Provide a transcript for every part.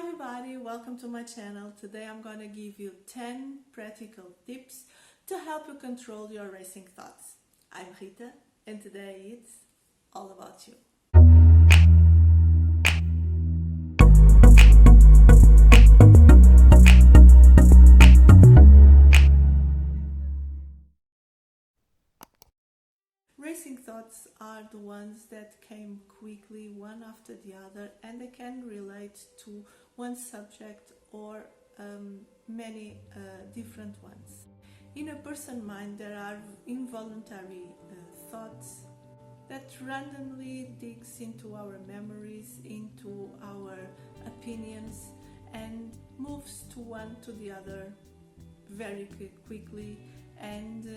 everybody, welcome to my channel. Today I'm going to give you 10 practical tips to help you control your racing thoughts. I'm Rita and today it's all about you. Racing thoughts are the ones that came quickly one after the other, and they can relate to one subject or many different ones. In a person's mind there are involuntary thoughts that randomly digs into our memories, into our opinions, and moves to one to the other very quickly, and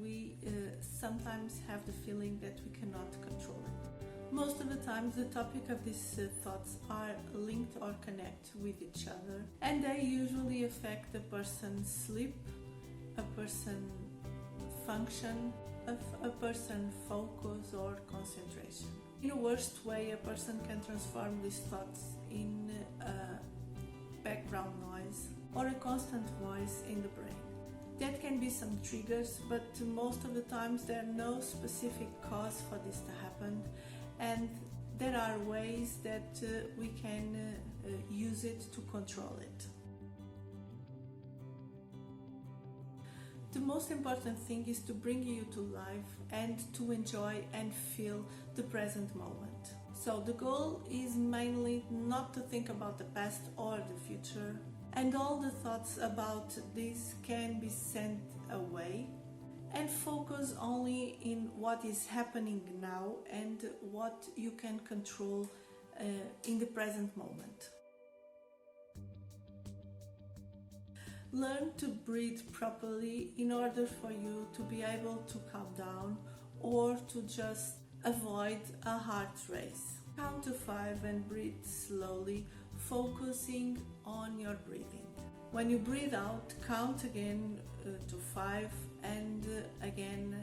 we sometimes have the feeling that we cannot control it. Most of the time the topic of these thoughts are linked or connect with each other, and they usually affect a person's sleep, a person's function, a person's focus or concentration. In a worst way, a person can transform these thoughts in background noise or a constant voice in the brain. That can be some triggers, but most of the times there are no specific cause for this to happen, and there are ways that we can use it to control it. The most important thing is to bring you to life and to enjoy and feel the present moment. So the goal is mainly not to think about the past or the future, and all the thoughts about this can be sent away and focus only in what is happening now and what you can control in the present moment. Learn to breathe properly in order for you to be able to calm down or to just avoid a heart race. Count to 5 and breathe slowly, focusing on your breathing. When you breathe out, count again to 5 and again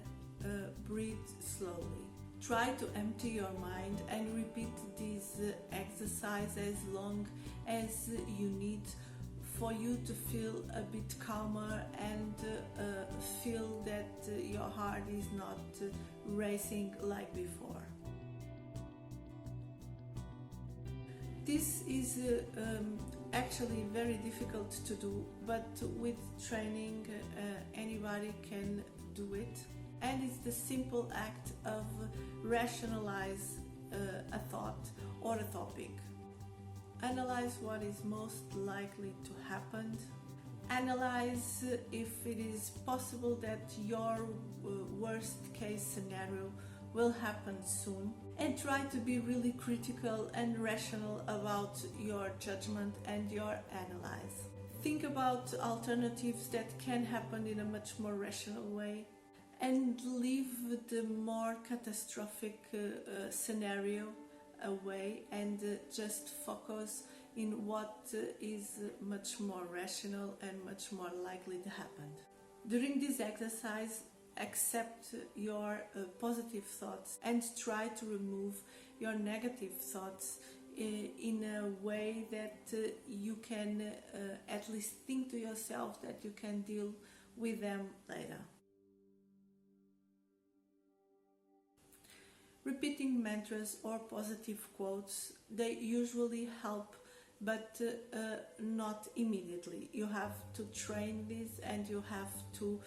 breathe slowly. Try to empty your mind and repeat this exercise as long as you need for you to feel a bit calmer and feel that your heart is not racing like before. This is actually very difficult to do, but with training anybody can do it, and it's the simple act of rationalize a thought or a topic. Analyze what is most likely to happen. Analyze if it is possible that your worst case scenario will happen soon, and try to be really critical and rational about your judgment and your analyze. Think about alternatives that can happen in a much more rational way, and leave the more catastrophic scenario away and just focus in what is much more rational and much more likely to happen. During this exercise, accept your positive thoughts and try to remove your negative thoughts in a way that you can at least think to yourself that you can deal with them later. Repeating mantras or positive quotes, they usually help, but not immediately. You have to train this, and you have to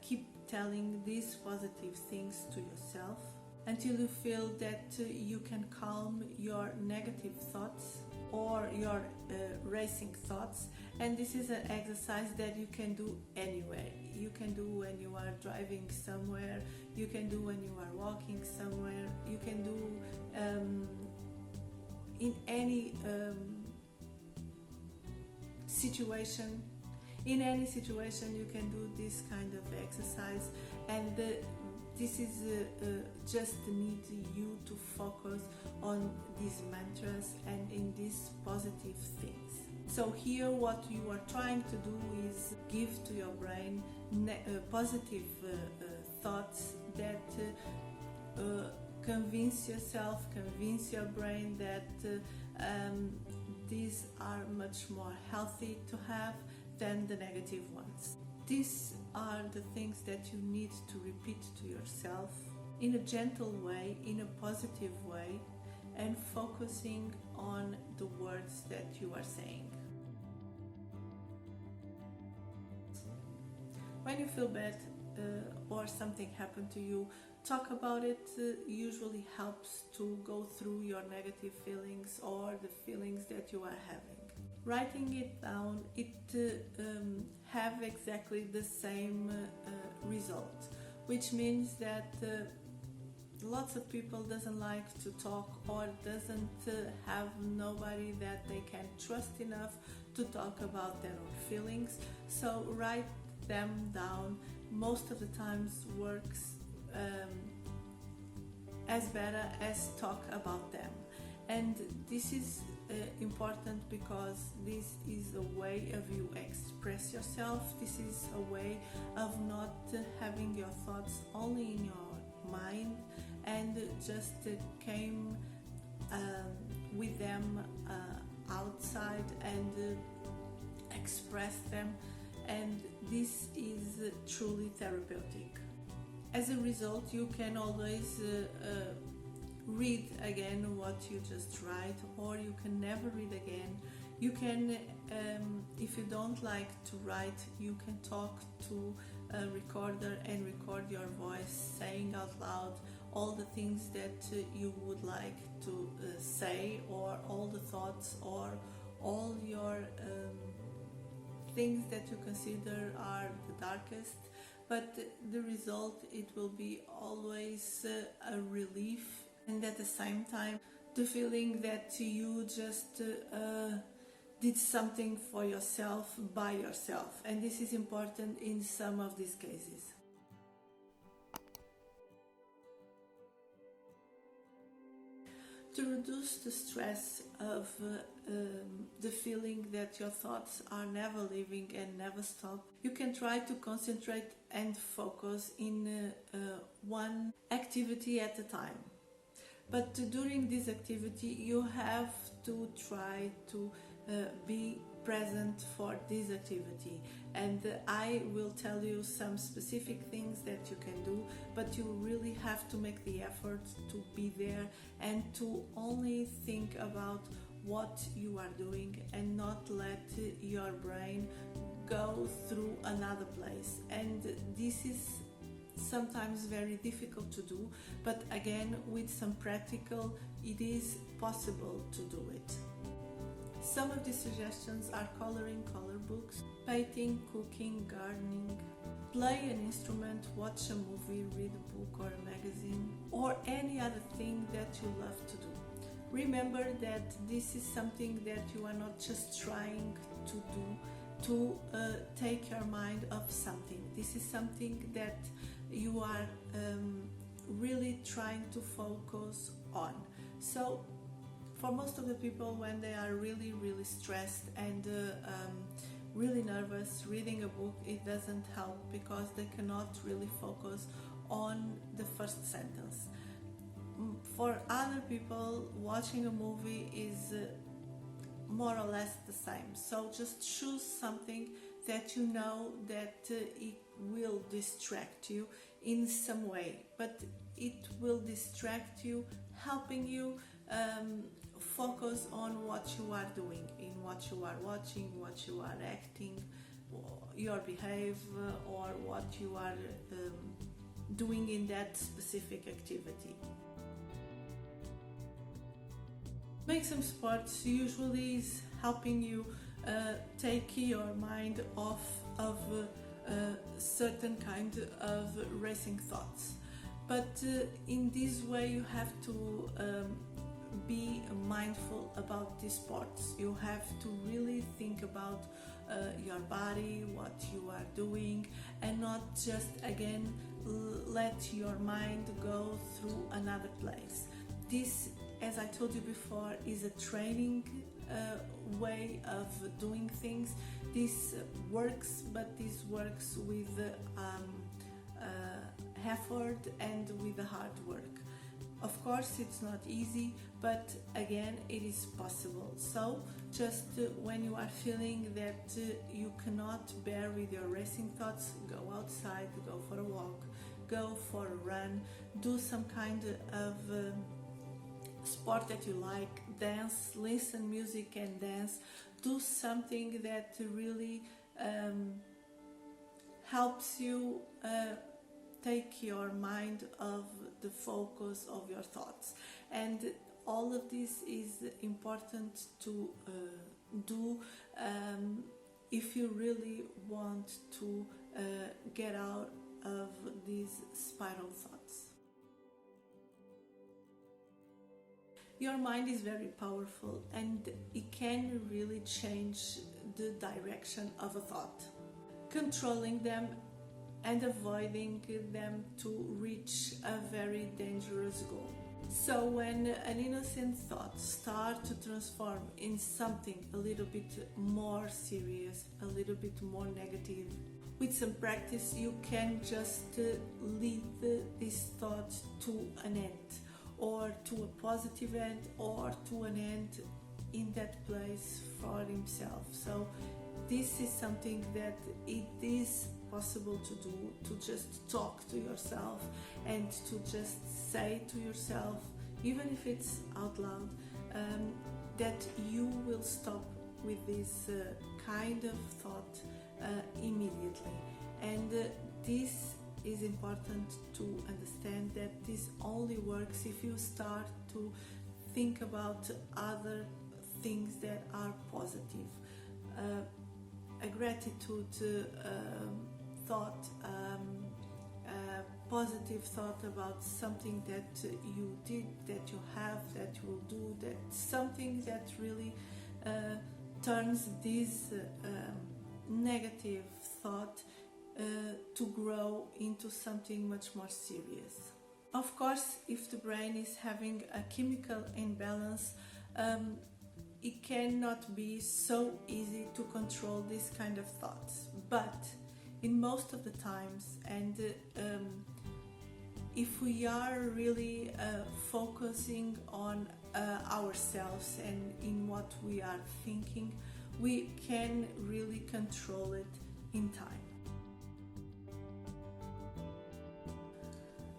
keep telling these positive things to yourself until you feel that you can calm your negative thoughts or your racing thoughts. And this is an exercise that you can do anywhere. You can do when you are driving somewhere, you can do when you are walking somewhere, you can do in any situation. In any situation you can do this kind of exercise, and this is just need you to focus on these mantras and in these positive things. So here what you are trying to do is give to your brain positive thoughts that convince your brain that these are much more healthy to have than the negative ones. These are the things that you need to repeat to yourself in a gentle way, in a positive way, and focusing on the words that you are saying. When you feel bad or something happened to you, talk about it. Usually helps to go through your negative feelings or the feelings that you are having. Writing it down, it have exactly the same result, which means that lots of people doesn't like to talk or doesn't have nobody that they can trust enough to talk about their own feelings. So write them down. Most of the times works as better as talk about them. And this is important because this is a way of you express yourself. This is a way of not having your thoughts only in your mind and just came with them outside and express them, and this is truly therapeutic. As a result, you can always read again what you just write, or you can never read again. You can, if you don't like to write, you can talk to a recorder and record your voice saying out loud all the things that you would like to say, or all the thoughts, or all your things that you consider are the darkest. But the result, it will be always a relief, and at the same time the feeling that you just did something for yourself by yourself, and this is important in some of these cases. To reduce the stress of the feeling that your thoughts are never leaving and never stop, you can try to concentrate and focus in one activity at a time. But during this activity, you have to try to be present for this activity, and I will tell you some specific things that you can do, but you really have to make the effort to be there and to only think about what you are doing and not let your brain go through another place. And this is sometimes very difficult to do, but again, with some practical, it is possible to do it. Some of the suggestions are coloring color books, painting, cooking, gardening, play an instrument, watch a movie, read a book or a magazine, or any other thing that you love to do. Remember that this is something that you are not just trying to do to take your mind off something. This is something that you are really trying to focus on. So for most of the people, when they are really stressed and really nervous, reading a book, it doesn't help because they cannot really focus on the first sentence. For other people, watching a movie is more or less the same. So just choose something that you know that it will distract you in some way, but it will distract you, helping you focus on what you are doing, in what you are watching, what you are acting, your behavior, or what you are doing in that specific activity. Make some sports usually is helping you take your mind off of certain kind of racing thoughts. But in this way you have to be mindful about these sports. You have to really think about your body, what you are doing, and not just again let your mind go through another place. This, as I told you before, is a training way of doing things. This works, but this works with effort and with the hard work. Of course, it's not easy, but again, it is possible. So just when you are feeling that you cannot bear with your racing thoughts, go outside, go for a walk, go for a run, do some kind of sport that you like, dance, listen music and dance, do something that really helps you take your mind of the focus of your thoughts. And all of this is important to do if you really want to get out of these spiral thoughts. Your mind is very powerful and it can really change the direction of a thought. Controlling them and avoiding them to reach a very dangerous goal. So when an innocent thought starts to transform in something a little bit more serious, a little bit more negative, with some practice you can just lead this thought to an end, or to a positive end, or to an end in that place for himself. So this is something that it is possible to do, to just talk to yourself and to just say to yourself, even if it's out loud, that you will stop with this kind of thought immediately. And this is important to understand, that this only works if you start to think about other things that are positive. A gratitude thought, a positive thought about something that you did, that you have, that you will do, that something that really turns this negative thought to grow into something much more serious. Of course, if the brain is having a chemical imbalance, it cannot be so easy to control this kind of thoughts, but in most of the times, and if we are really focusing on ourselves and in what we are thinking, we can really control it in time.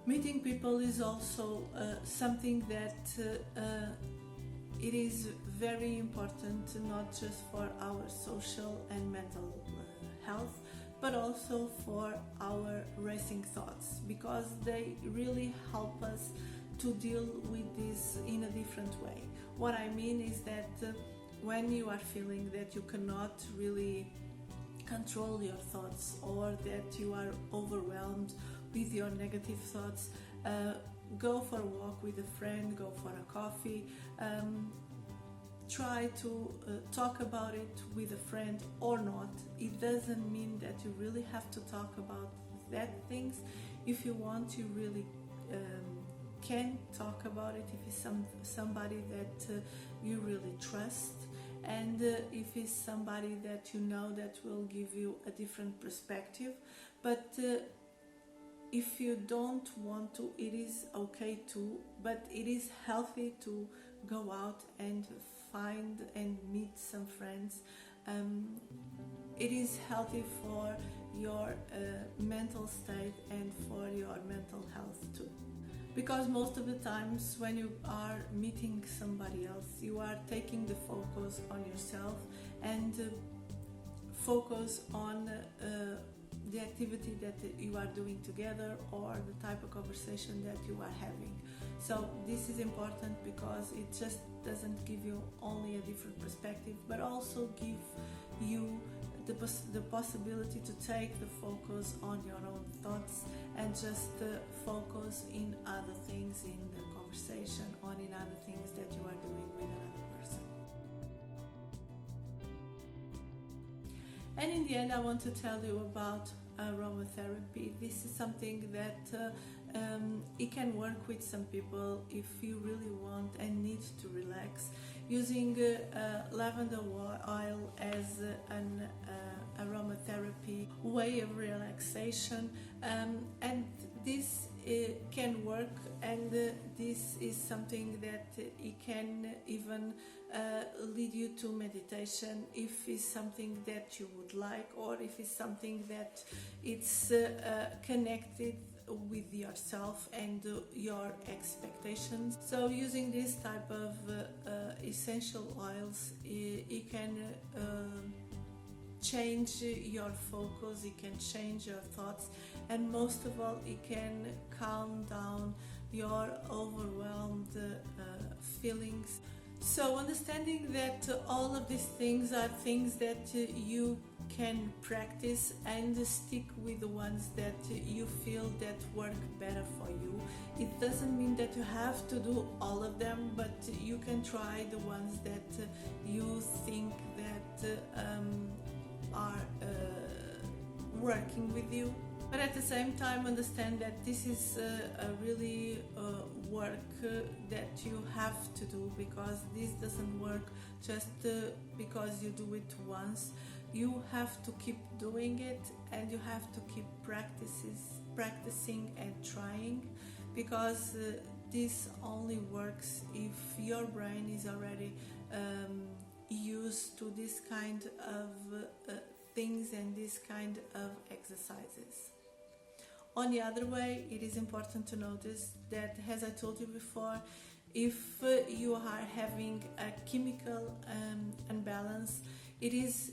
Meeting people is also something that it is very important, not just for our social and mental health, but also for our racing thoughts, because they really help us to deal with this in a different way. What I mean is that when you are feeling that you cannot really control your thoughts, or that you are overwhelmed with your negative thoughts, go for a walk with a friend, go for a coffee, try to talk about it with a friend or not. It doesn't mean that you really have to talk about that things. If you want, you really can talk about it if it's somebody that you really trust, and if it's somebody that you know that will give you a different perspective. But if you don't want to, it is okay too, but it is healthy to go out and find and meet some friends. It is healthy for your mental state and for your mental health too. Because most of the times when you are meeting somebody else, you are taking the focus on yourself and focus on the activity that you are doing together, or the type of conversation that you are having. So this is important because it just doesn't give you only a different perspective, but also give you the possibility to take the focus on your own thoughts and just focus in other things in the conversation, or in other things that you are doing with another person. And in the end, I want to tell you about aromatherapy. This is something that it can work with some people if you really want and need to relax, using lavender oil as an aromatherapy way of relaxation, and this can work, and this is something that it can even lead you to meditation if it's something that you would like, or if it's something that it's connected with yourself and your expectations. So using this type of essential oils, it can change your focus, it can change your thoughts, and most of all it can calm down your overwhelmed feelings. So understanding that all of these things are things that you can practice, and stick with the ones that you feel that work better for you. It doesn't mean that you have to do all of them, but you can try the ones that you think that are working with you. But at the same time, understand that this is a really work that you have to do, because this doesn't work just because you do it once. You have to keep doing it, and you have to keep practicing and trying, because this only works if your brain is already used to this kind of things and this kind of exercises. On the other way, it is important to notice that, as I told you before, if you are having a chemical imbalance, it is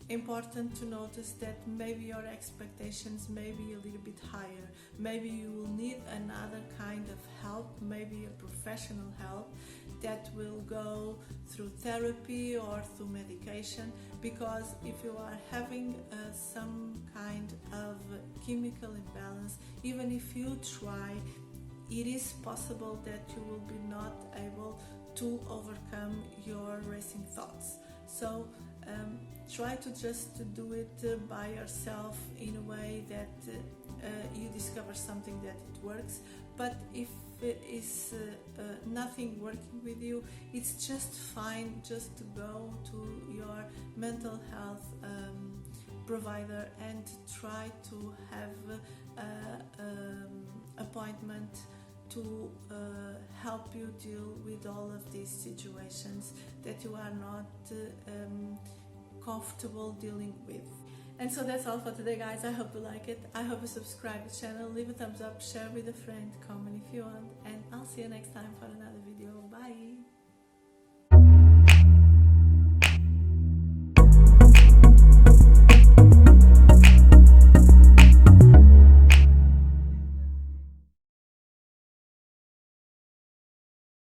important to notice that maybe your expectations may be a little bit higher. Maybe you will need another kind of help, maybe a professional help that will go through therapy or through medication, because if you are having some kind of chemical imbalance, even if you try, it is possible that you will be not able to overcome your racing thoughts. So try to just do it by yourself in a way that you discover something that it works. But if it is nothing working with you, it's just fine just to go to your mental health provider and try to have an appointment to help you deal with all of these situations that you are not comfortable dealing with. And so that's all for today, guys. I hope you like it. I hope you subscribe to the channel, leave a thumbs up, share with a friend, comment if you want, and I'll see you next time for another video.